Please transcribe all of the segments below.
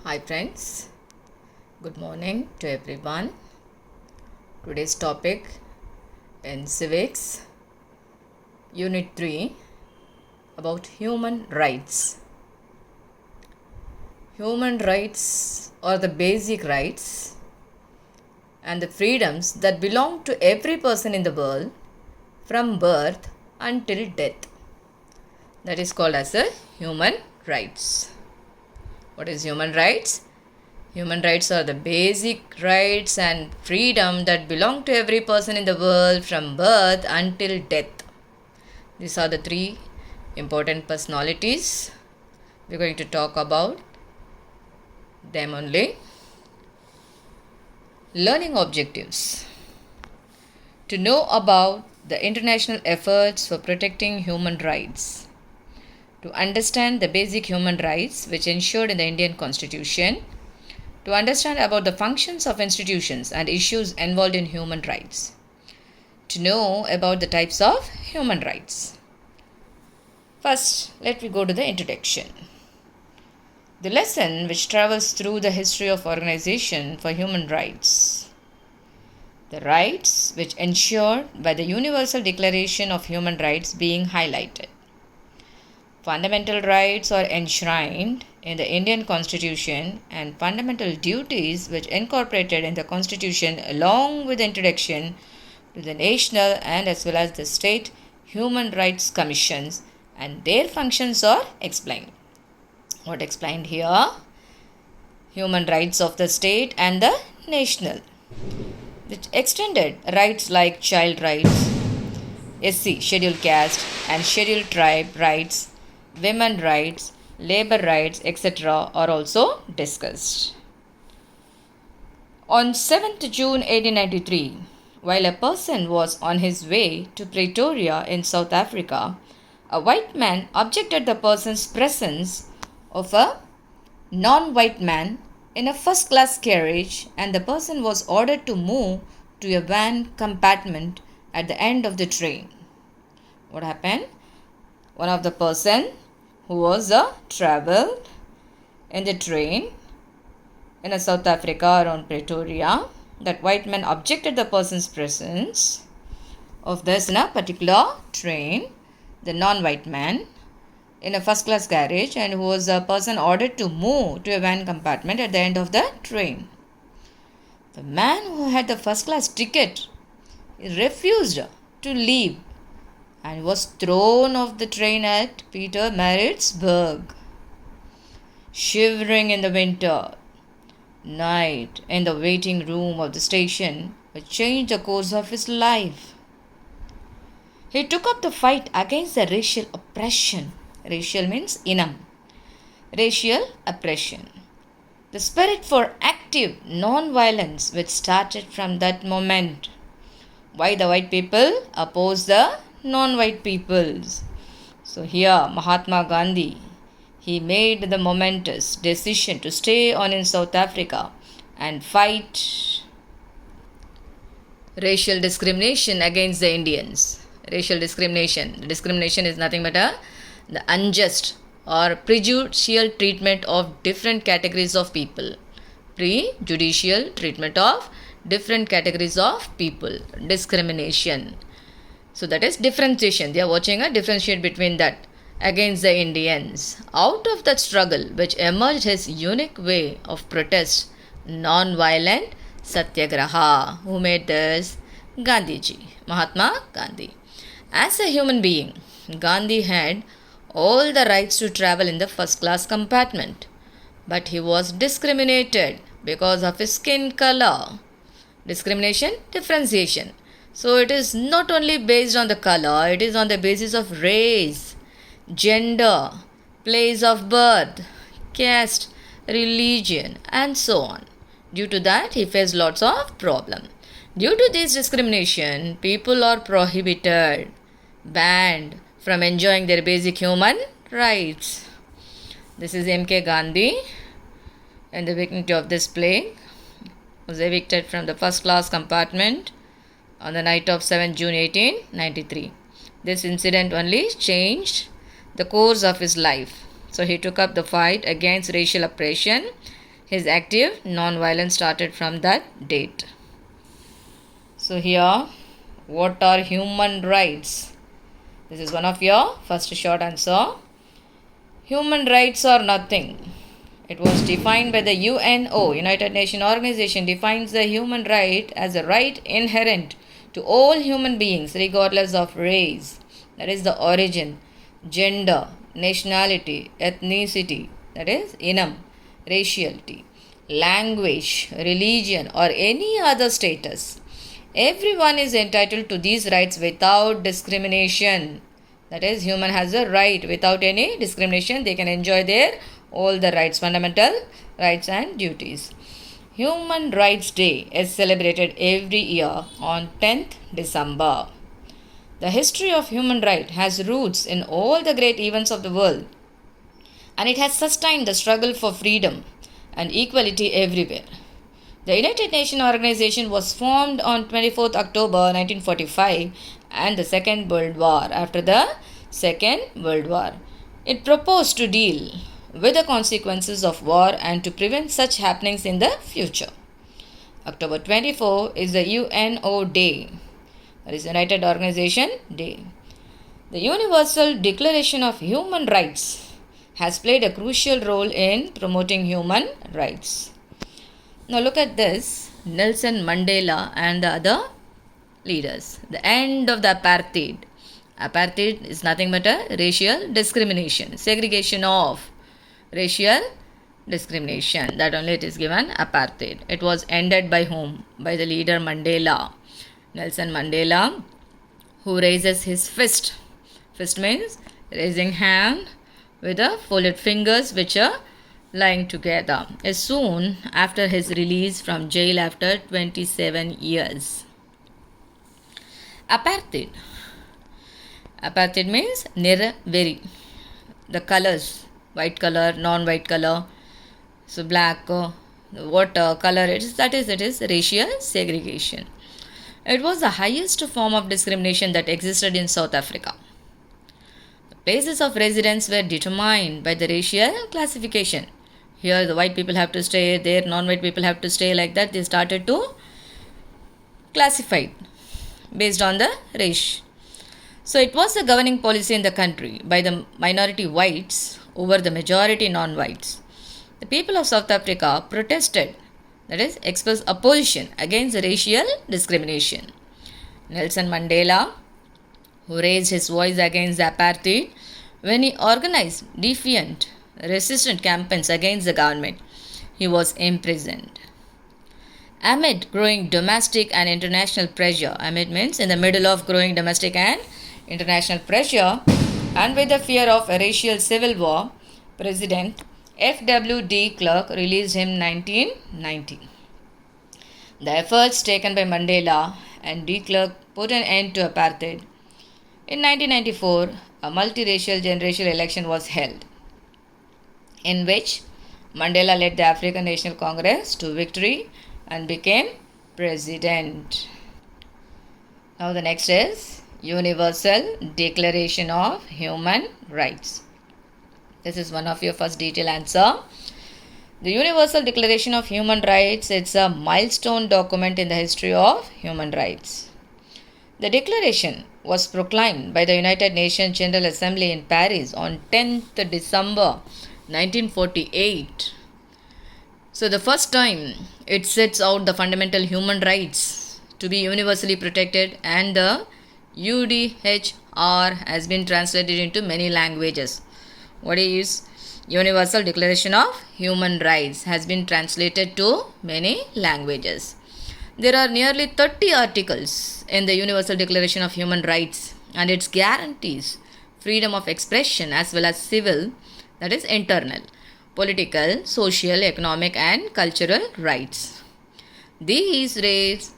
Hi friends, good morning to everyone. Today's topic in Civics, Unit 3, about human rights. Human rights are the basic rights and the freedoms that belong to every person in the world from birth until death. That is called as a human rights. What is human rights? Human rights are the basic rights and freedom that belong to every person in the world from birth until death. These are the three important personalities. We're going to talk about them only. Learning objectives. To know about the international efforts for protecting human rights. To understand the basic human rights which ensured in the Indian Constitution. To understand about the functions of institutions and issues involved in human rights. To know about the types of human rights. First, let me go to the introduction. The lesson which travels through the history of Organization for Human Rights. The rights which ensured by the Universal Declaration of Human Rights being highlighted. Fundamental rights are enshrined in the Indian Constitution and fundamental duties which incorporated in the Constitution along with the introduction to the national and as well as the state human rights commissions and their functions are explained. What explained here? Human rights of the state and the national, which extended rights like child rights, SC scheduled caste and scheduled tribe rights, women rights, labor rights, etc. are also discussed. On 7th June 1893, while a person was on his way to Pretoria in South Africa, a white man objected the person's presence of a non-white man in a first-class carriage and the person was ordered to move to a van compartment at the end of the train. What happened? One of the person who was traveled in the train in a South Africa around Pretoria, that white man objected the person's presence of this in a particular train, the non-white man in a first class carriage and who was a person ordered to move to a van compartment at the end of the train. The man who had the first class ticket refused to leave and was thrown off the train at Pietermaritzburg. Shivering in the winter night in the waiting room of the station, which changed the course of his life. He took up the fight against the racial oppression. Racial means inam. Racial oppression. The spirit for active non-violence which started from that moment. Why the white people opposed the non-white peoples. So here Mahatma Gandhi, he made the momentous decision to stay on in South Africa and fight racial discrimination against the Indians. Racial discrimination. Discrimination is nothing but the unjust or prejudicial treatment of different categories of people. Prejudicial treatment of different categories of people. Discrimination. So that is differentiation. They are watching a differentiate between that against the Indians. Out of that struggle which emerged his unique way of protest, non-violent satyagraha. Who made this? Gandhiji, Mahatma Gandhi. As a human being, Gandhi had all the rights to travel in the first class compartment. But he was discriminated because of his skin color. Discrimination, differentiation. So it is not only based on the color, it is on the basis of race, gender, place of birth, caste, religion and so on. Due to that, he faced lots of problems. Due to this discrimination, people are prohibited, banned from enjoying their basic human rights. This is M.K. Gandhi in the beginning of this play. Was evicted from the first class compartment on the night of 7 June 1893. This incident only changed the course of his life. So he took up the fight against racial oppression His active non-violence started from that date. So here, what are human rights? This is one of your first short answer. Human rights are nothing. It was defined by the UNO, United Nations Organization, defines the human right as a right inherent to all human beings regardless of race, that is the origin, gender, nationality, ethnicity, that is inam, raciality, language, religion or any other status. Everyone is entitled to these rights without discrimination. That is, human has a right without any discrimination. They can enjoy their all the rights, fundamental rights and duties. Human Rights Day is celebrated every year on 10th December. The history of human rights has roots in all the great events of the world, and it has sustained the struggle for freedom and equality everywhere. The United Nations Organization was formed on 24th October 1945 and the Second World War. After the Second World War, it proposed to deal with the consequences of war and to prevent such happenings in the future. October 24 is the UNO Day, that is United Organization Day. The Universal Declaration of Human Rights has played a crucial role in promoting human rights. Now look at this, Nelson Mandela and the other leaders. The end of the apartheid. Apartheid is nothing but a racial discrimination, segregation of racial discrimination. That only it is given apartheid. It was ended by whom? By the leader Mandela, Nelson Mandela, who raises his fist. Fist means raising hand with the folded fingers which are lying together. As soon after his release from jail after 27 years. Apartheid. Apartheid means nirveri. The colors, white color, non-white color, so black, water color, it is racial segregation. It was the highest form of discrimination that existed in South Africa. The places of residence were determined by the racial classification. Here the white people have to stay, there non-white people have to stay, like that they started to classify based on the race. So it was the governing policy in the country by the minority whites over the majority non-whites. The people of South Africa protested, that is, expressed opposition against racial discrimination. Nelson Mandela, who raised his voice against apartheid when he organized defiant, resistant campaigns against the government, he was imprisoned. Amid growing domestic and international pressure, amid means in the middle of growing domestic and international pressure, and with the fear of a racial civil war, President F.W. de Klerk released him in 1990. The efforts taken by Mandela and de Klerk put an end to apartheid. In 1994, a multiracial generational election was held, in which Mandela led the African National Congress to victory and became president. Now the next is Universal Declaration of Human Rights. This is one of your first detailed answer. The Universal Declaration of Human Rights, it's a milestone document in the history of human rights. The declaration was proclaimed by the United Nations General Assembly in Paris on 10th December 1948. So the first time it sets out the fundamental human rights to be universally protected, and the UDHR has been translated into many languages. What is Universal Declaration of Human Rights has been translated to many languages. There are nearly 30 articles in the Universal Declaration of Human Rights, and it guarantees freedom of expression as well as civil, that is internal, political, social, economic and cultural rights. These rights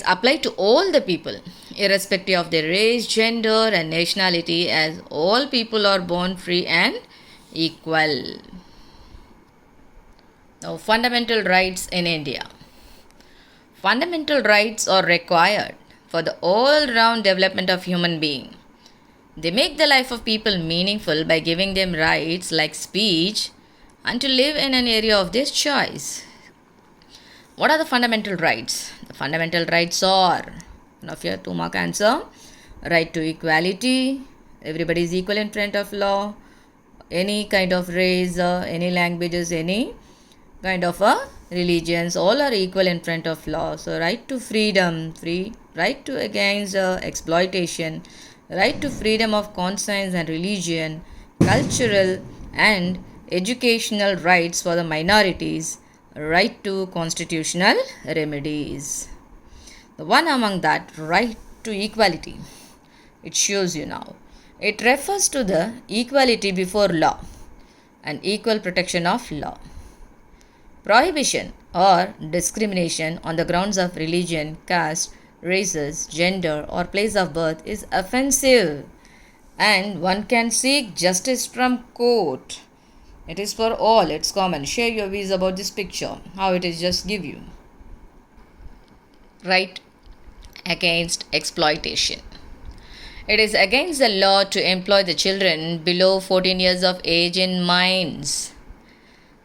apply to all the people, irrespective of their race, gender and nationality, as all people are born free and equal. Now, fundamental rights in India. Fundamental rights are required for the all-round development of human being. They make the life of people meaningful by giving them rights like speech, and to live in an area of their choice. What are the fundamental rights? The fundamental rights are, one of your 2-mark answer, right to equality, everybody is equal in front of law, any kind of race, any languages, any kind of religions, all are equal in front of law. So right to freedom, right to against exploitation, right to freedom of conscience and religion, cultural and educational rights for the minorities, right to constitutional remedies. The one among that, right to equality, it shows you now. It refers to the equality before law and equal protection of law. Prohibition or discrimination on the grounds of religion, caste, races, gender, or place of birth is offensive, and one can seek justice from court. It is for all, it's common. Share your views about this picture, how it is just give you. Right against exploitation. It is against the law to employ the children below 14 years of age in mines,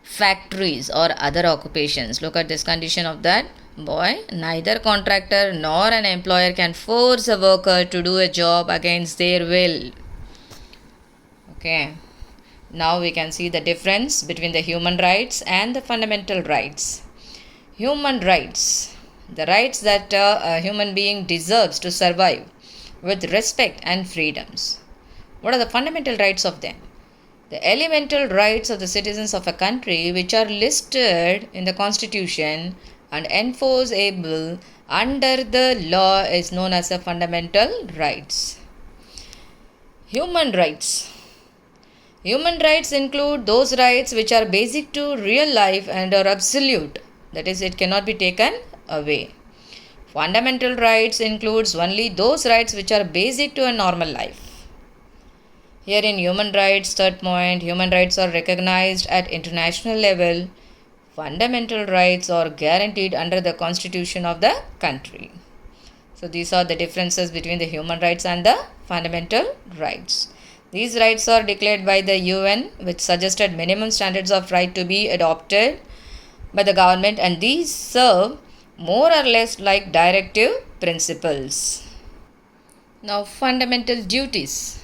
factories, or other occupations. Look at this condition of that boy. Neither contractor nor an employer can force a worker to do a job against their will. Okay. Now we can see the difference between the human rights and the fundamental rights. Human rights, the rights that a human being deserves to survive with respect and freedoms. What are the fundamental rights of them? The elemental rights of the citizens of a country which are listed in the Constitution and enforceable under the law is known as the fundamental rights. Human rights. Human rights include those rights which are basic to real life and are absolute. That is, it cannot be taken away. Fundamental rights includes only those rights which are basic to a normal life. Here in human rights, third point, human rights are recognized at international level. Fundamental rights are guaranteed under the constitution of the country. So these are the differences between the human rights and the fundamental rights. These rights are declared by the UN, which suggested minimum standards of right to be adopted by the government, and these serve more or less like directive principles. Now, fundamental duties.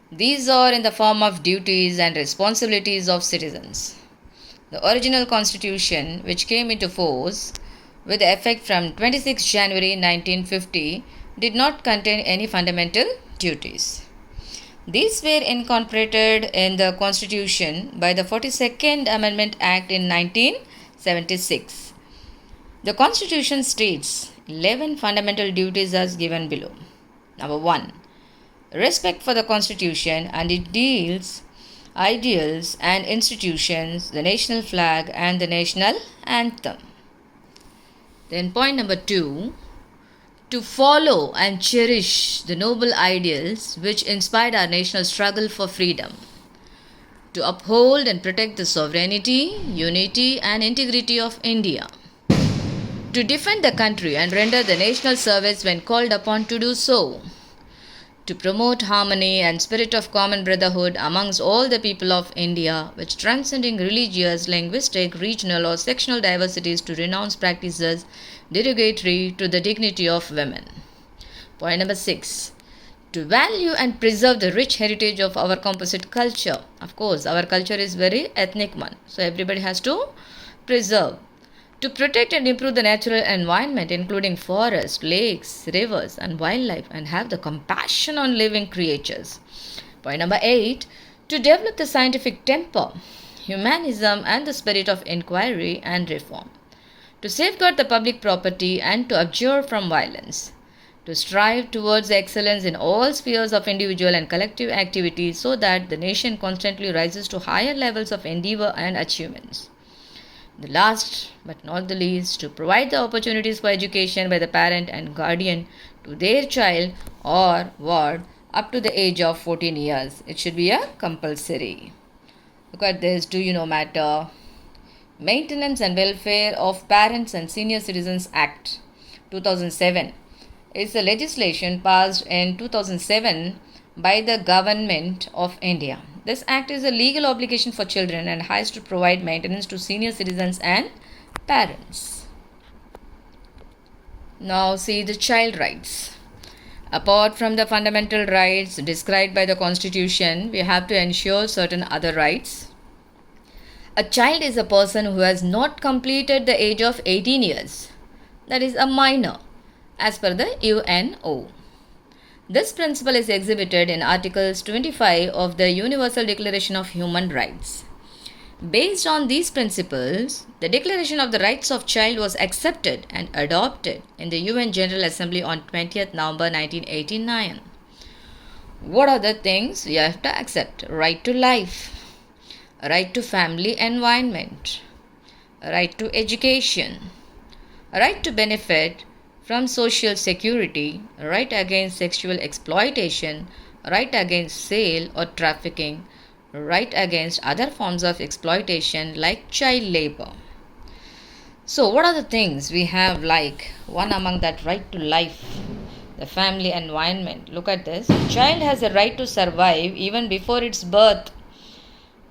These are in the form of duties and responsibilities of citizens. The original constitution, which came into force with effect from 26 January 1950, did not contain any fundamental duties. These were incorporated in the Constitution by the 42nd Amendment Act in 1976. The Constitution states 11 fundamental duties as given below. Number 1. Respect for the Constitution and its deals, ideals and institutions, the national flag and the national anthem. Then point number 2. To follow and cherish the noble ideals which inspired our national struggle for freedom. To uphold and protect the sovereignty, unity and integrity of India. To defend the country and render the national service when called upon to do so. To promote harmony and spirit of common brotherhood amongst all the people of India, which transcending religious, linguistic, regional or sectional diversities, to renounce practices derogatory to the dignity of women. Point number 6. To value and preserve the rich heritage of our composite culture. Of course, our culture is very ethnic one, so everybody has to preserve. To protect and improve the natural environment, including forests, lakes, rivers, and wildlife, and have the compassion on living creatures. Point number 8. To develop the scientific temper, humanism, and the spirit of inquiry and reform. To safeguard the public property and to abjure from violence. To strive towards excellence in all spheres of individual and collective activities so that the nation constantly rises to higher levels of endeavor and achievements. The last but not the least, to provide the opportunities for education by the parent and guardian to their child or ward up to the age of 14 years. It should be a compulsory. Look at this. Do you know matter? Maintenance and Welfare of Parents and Senior Citizens Act 2007 is the legislation passed in 2007 by the Government of India. This act is a legal obligation for children and has to provide maintenance to senior citizens and parents. Now see the child rights. Apart from the fundamental rights described by the Constitution, we have to ensure certain other rights. A child is a person who has not completed the age of 18 years, that is a minor, as per the UNO. This principle is exhibited in Articles 25 of the Universal Declaration of Human Rights. Based on these principles, the Declaration of the Rights of Child was accepted and adopted in the UN General Assembly on 20th November 1989. What are the things we have to accept? Right to life, right to family environment, right to education, right to benefit from social security, right against sexual exploitation, right against sale or trafficking, right against other forms of exploitation like child labor. So what are the things we have, like one among that right to life, the family environment? Look at this. A child has a right to survive even before its birth.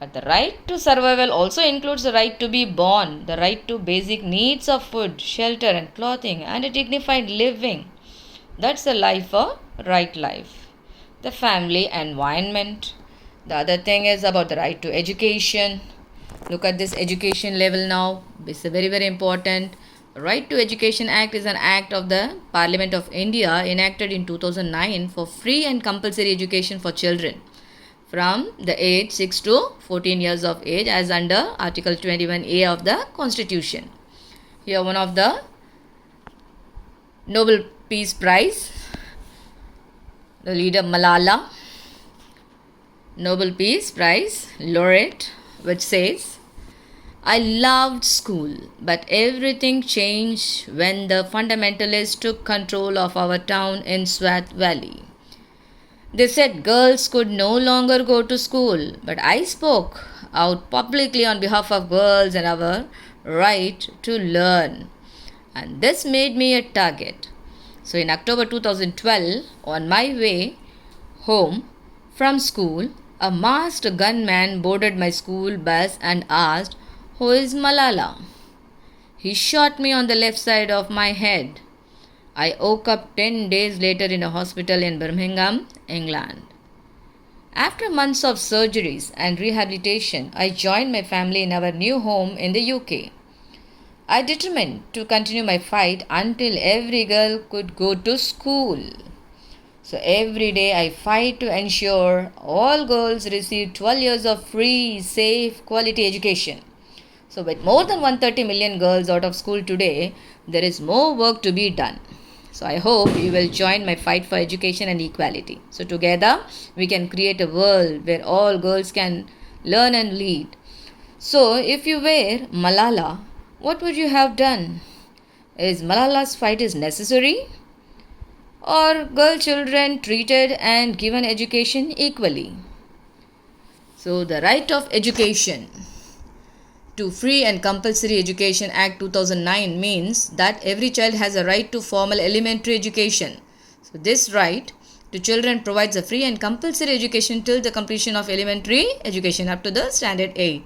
But the right to survival also includes the right to be born, the right to basic needs of food, shelter and clothing, and a dignified living. That's the life or right life. The family environment. The other thing is about the right to education. Look at this education level now. It's very, very important. Right to Education Act is an act of the Parliament of India enacted in 2009 for free and compulsory education for children from the age 6 to 14 years of age as under Article 21A of the Constitution. Here one of the Nobel Peace Prize, the leader Malala, Nobel Peace Prize laureate, which says, I loved school, but everything changed when the fundamentalists took control of our town in Swat Valley. They said girls could no longer go to school, but I spoke out publicly on behalf of girls and our right to learn. And this made me a target. So in October 2012, on my way home from school, a masked gunman boarded my school bus and asked, Who is Malala? He shot me on the left side of my head. I woke up 10 days later in a hospital in Birmingham, England. After months of surgeries and rehabilitation, I joined my family in our new home in the UK. I determined to continue my fight until every girl could go to school. So every day I fight to ensure all girls receive 12 years of free, safe, quality education. So with more than 130 million girls out of school today, there is more work to be done. So I hope you will join my fight for education and equality. So together we can create a world where all girls can learn and lead. So if you were Malala, what would you have done? Is Malala's fight is necessary? Or girl children treated and given education equally? So the right of education to Free and Compulsory Education Act 2009 means that every child has a right to formal elementary education. So this right to children provides a free and compulsory education till the completion of elementary education up to the standard 8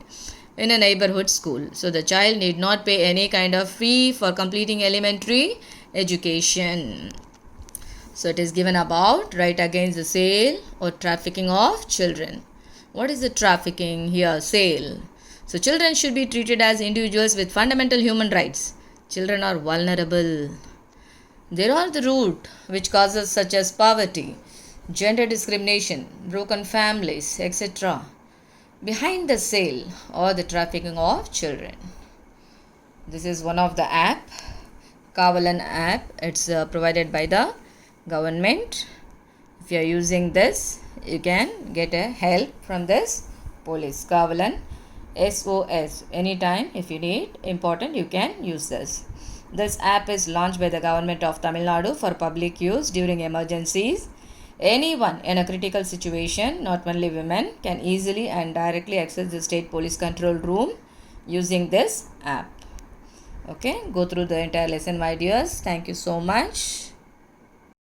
in a neighborhood school. So the child need not pay any kind of fee for completing elementary education. So it is given about right against the sale or trafficking of children. What is the trafficking here? Sale. So children should be treated as individuals with fundamental human rights. Children are vulnerable. There are the root which causes such as poverty, gender discrimination, broken families, etc. behind the sale or the trafficking of children. This is one of the app, Kavalan app. It's provided by the government. If you are using this, you can get a help from this police. Kavalan SOS. Anytime if you need important, you can use this. This app is launched by the government of Tamil Nadu for public use during emergencies. Anyone in a critical situation, not only women, can easily and directly access the state police control room using this app. Okay, go through the entire lesson, my dears. Thank you so much.